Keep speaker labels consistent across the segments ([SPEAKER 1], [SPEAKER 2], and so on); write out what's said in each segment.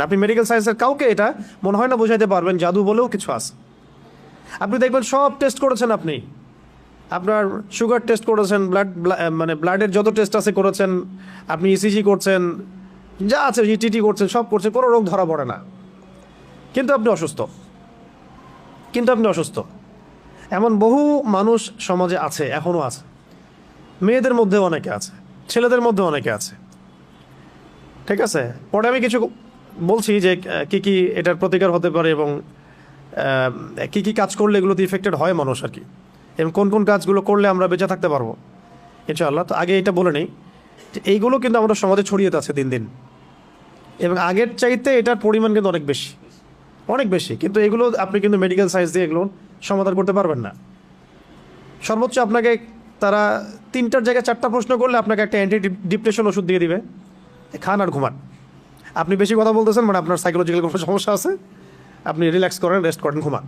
[SPEAKER 1] আপনি মেডিকেল সায়েন্সের কাউকে এটা মনে হয় না বোঝাইতে পারবেন জাদু বলেও কিছু আছে। আপনি দেখবেন সব টেস্ট করেছেন, আপনি আপনার সুগার টেস্ট করেছেন, মানে ব্লাডের যত টেস্ট আছে করেছেন, আপনি ইসিজি করছেন, যা আছে ইটিটি করছেন, সব করছেন, কোনো রোগ ধরা পড়ে না, কিন্তু আপনি অসুস্থ। এমন বহু মানুষ সমাজে আছে, এখনও আছে। মেয়েদের মধ্যে অনেকে আছে, ছেলেদের মধ্যে অনেকে আছে। ঠিক আছে, পরে আমি কিছু বলছি যে কি কি এটার প্রতিকার হতে পারে এবং কি কি কাজ করলে এগুলোতে ইফেক্টেড হয় মানুষ আর কি, এবং কোন কোন কাজগুলো করলে আমরা বেঁচে থাকতে পারবো ইনশাআল্লাহ। তো আগে এটা বলে নেই যে এইগুলো কিন্তু আমাদের সমাজে ছড়িয়ে আছে দিন দিন, এবং আগের চাইতে এটার পরিমাণ কিন্তু অনেক বেশি, কিন্তু এগুলো আপনি কিন্তু মেডিকেল সায়েন্স দিয়ে এগুলো সমাধান করতে পারবেন না। সর্বোচ্চ আপনাকে তারা 3টার জায়গায় 4টা প্রশ্ন করলে আপনাকে একটা অ্যান্টি ডিপ্রেশন ওষুধ দিয়ে দিবে, খান আর ঘুমান। আপনি বেশি কথা বলতেছেন মানে আপনার সাইকোলজিক্যাল কোনো সমস্যা আছে, আপনি রিল্যাক্স করেন, রেস্ট করেন, ঘুমান।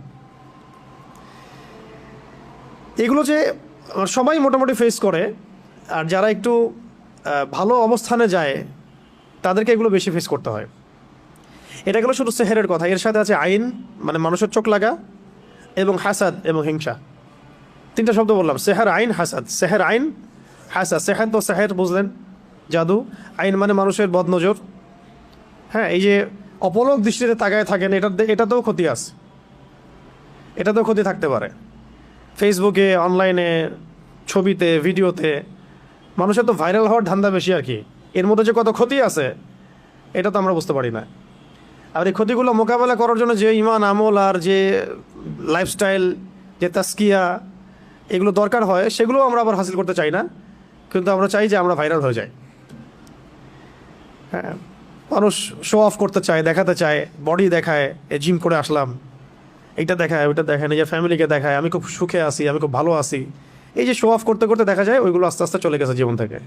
[SPEAKER 1] এগুলো যে সবাই মোটামুটি ফেস করে, আর যারা একটু ভালো অবস্থানে যায় তাদেরকে এগুলো বেশি ফেস করতে হয়। এটা গেলো শুধু সেহেরের কথা, এর সাথে আছে আইন মানে মানুষের চোখ লাগা, এবং হাসাদ এবং হিংসা। 3টা শব্দ বললাম, সেহের, আইন, হাসাদ। সেহের, আইন, হাসাদ। সেহের তো সেহের বুঝলেন, জাদু। আইন মানে মানুষের বদনজর। হ্যাঁ, এই যে অপলক দৃষ্টিতে তাকায় থাকেন, এটাতেও ক্ষতি আছে, এটাতেও ক্ষতি থাকতে পারে। ফেসবুকে, অনলাইনে, ছবিতে, ভিডিওতে মানুষের তো ভাইরাল হওয়ার ধান্দা বেশি আর কি। এর মধ্যে যে কত ক্ষতি আছে এটা তো আমরা বুঝতে পারি না। আর এই ক্ষতিগুলো মোকাবেলা করার জন্য যে ইমান, আমল আর যে লাইফস্টাইল, যে তাস্কিয়া এগুলো দরকার হয়, সেগুলো আমরা আবার হাসিল করতে চাই না, কিন্তু আমরা চাই যে আমরা ভাইরাল হয়ে যাই। হ্যাঁ, মানুষ শো অফ করতে চায়, দেখাতে চায়, বডি দেখায়, জিম করে আসলাম, এইটা দেখায়, ওইটা দেখায়, নিজের ফ্যামিলিকে দেখায়, আমি খুব সুখে আছি, আমি খুব ভালো আছি। এই যে শো অফ করতে করতে দেখা যায় ওইগুলো আস্তে আস্তে চলে গেছে জীবন থেকে।